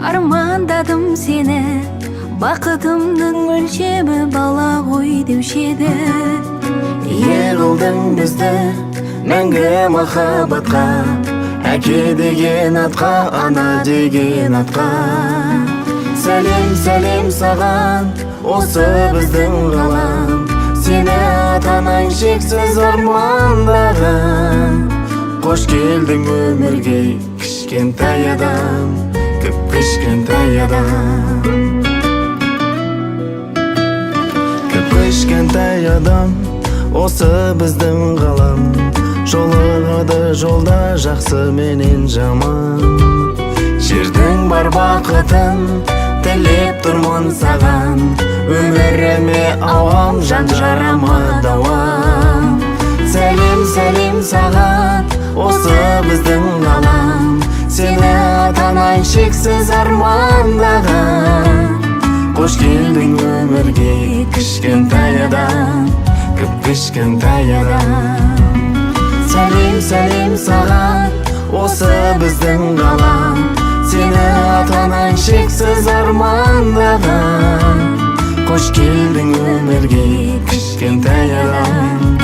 Армандаdım seni, бақытымның өлшемі бала ғой деуші еді. Егілдің бізді мәңгі махаббатқа, әке деген атқа, ана деген атқа. Сәлем сәлем саған, осы біздің ғалам, сені атанаң шексіз армандаған. Қош келдің өмірге, кішкентай адам, кішкентай адам. Кішкентай адам, осы біздің ғалам, жолығады жолда жақсы менен жаман. Жердің бар бақытын тілеп тұрмын саған, өміріме ауам, жан жарама дауам. Сәлем сәлем саған, осы біздің ғалам, сені атанаң шексіз армандаған. Қош келдің өмірге, кішкентай адам, кішкентай адам. Сәлем сәлем саған, осы біздің ғалам, сені атанаң шексіз армандаған. Қош келдің өмірге, кішкентай адам,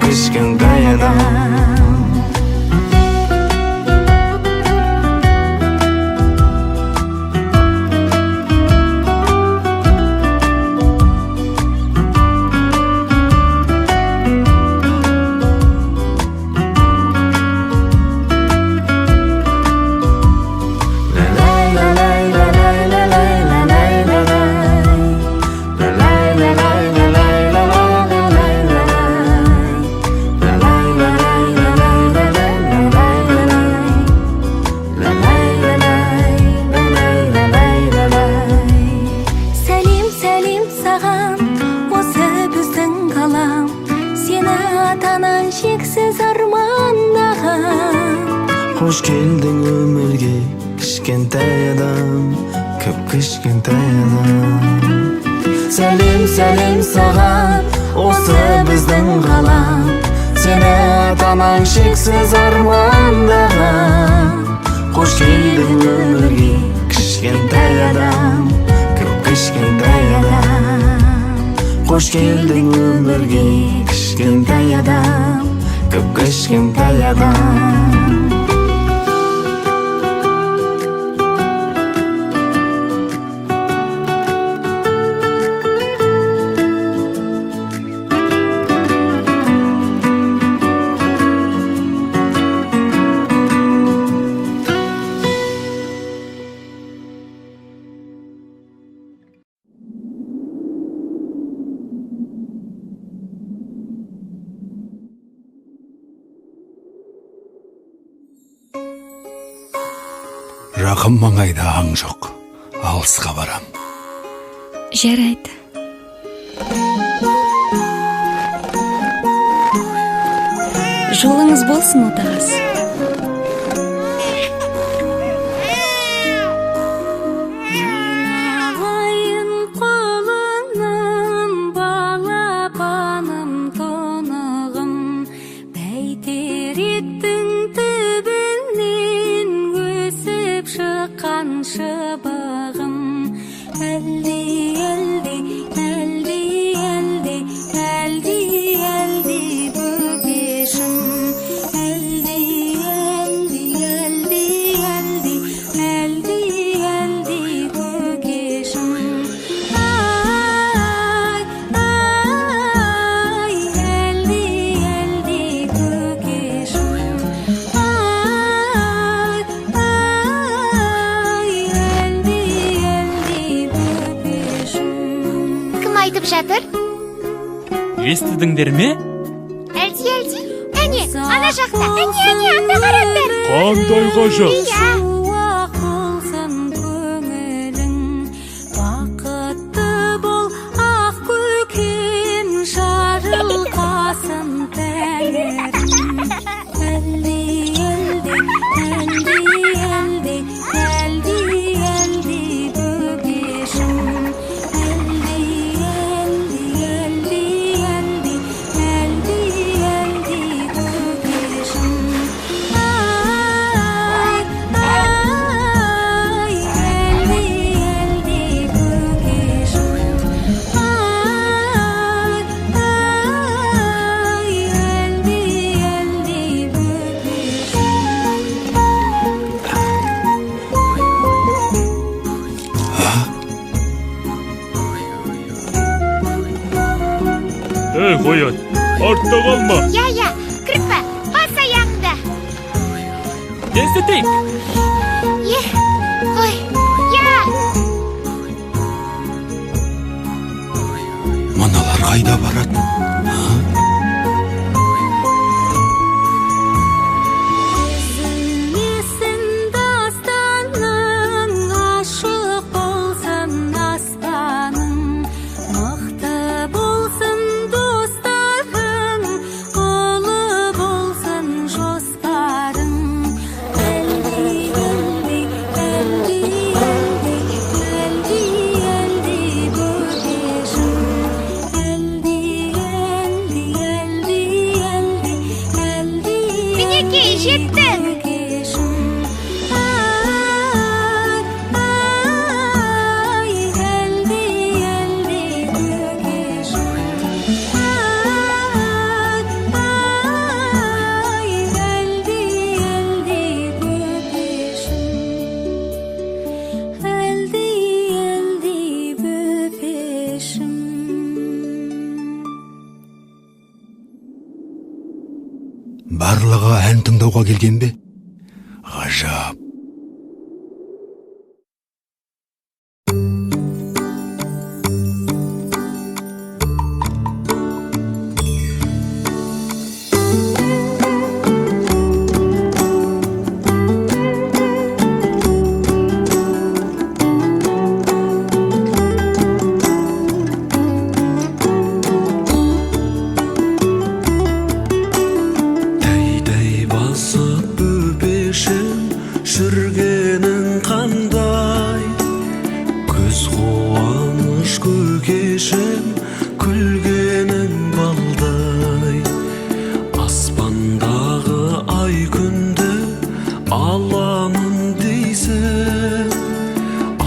кішкентай адам. Қош келдің өмірге, кішкентай адам, кішкентай адам. Сәлем сәлем саған, осы біздің ғалам, сені атанаң шексіз армандаған. Қош келдің өмірге, кішкентай адам, кішкентай адам. Қош келдің өмірге, кішкентай адам, кішкентай адам. Рақым маңайда аң жоқ, алысқа барам. Жарайды. Жолыңыз болсын, отағыз. Жатыр? Естідіңдер ме? Әлди, әне, ана жақта, әне, анда қараңдар. Қандай ғажап. Бақытты бол, ақ көкен жарылқасын тәңірім. koyot. Артта kalma. Ya, kırpma. Bas ayağında. Tezletek. Ye. Oy. Ya. Manalar kayda barat? Yesin dastanın, aşık bolsun aslanın, mıқты bolsun dostların, kolu bolsun josparın. Eldi, eldi, eldi, eldi, eldi, eldi bökeşim. Eldi, eldi, eldi, eldi, eldi, Mineke, jettin. Барлығы ән тыңдауға келген бе? Ғажап. Тәй-тәй басып өпешім, жүргенің қандай? Көз қуаныш көкешім, күлгенің балдай. Аспандағы ай күнді аламын дейсің,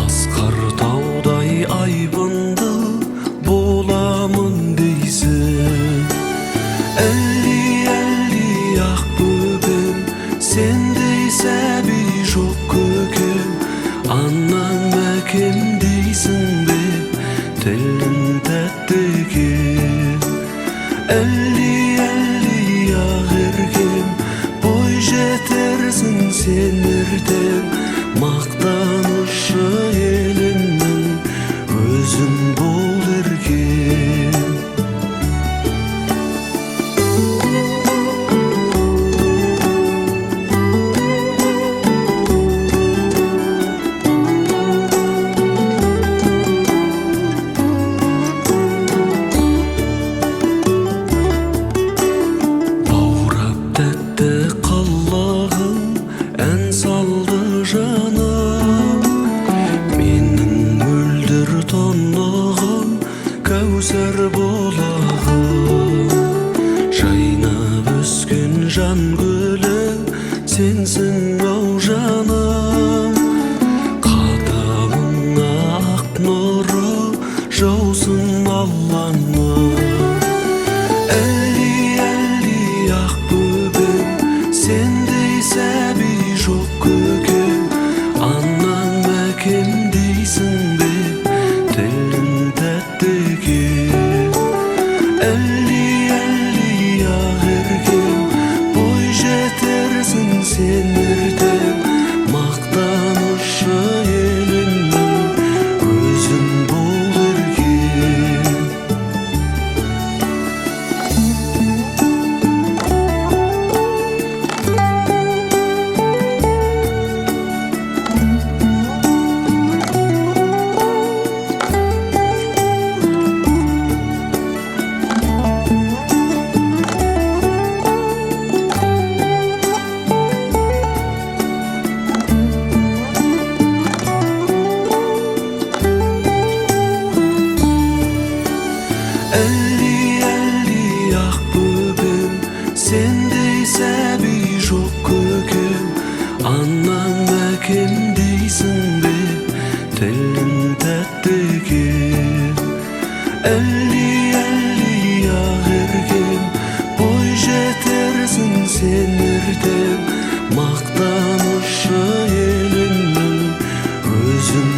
асқар таудай айбынды боламын дейсің. Әлди ақ бөбем, сендей сәби жоқ көкем, анам әкем дейсің бе, тілің тәтті екен. Әлди ақ еркем, бой жетерсің сен ертең, мақтанышы елімнің өзің бол еркем. Баурап тәтті қылығың, ән салды жаным. Менің мөлдір тонығым, кәусар болағым. Жайнап өскен жан гүлі, сенсің ау жаным. Қадамыңа ақ нұры жаусын алланың. Әлди ақ бөбем, сендей сәби жоқ көкем, анам әкем дейсің бе, тілің тәтті екен. Әлди ақ еркем, бой жетерсің сен ертең, мақтанышы елімнің өзің бол еркем. Әлди ақ бөбем, сендей сәби жоқ көкем, анам әкем дейсің бе, тілің тәтті екен. Әлди ақ еркем, бой жетерсің сен ертең, мақтанышы елімнің өзің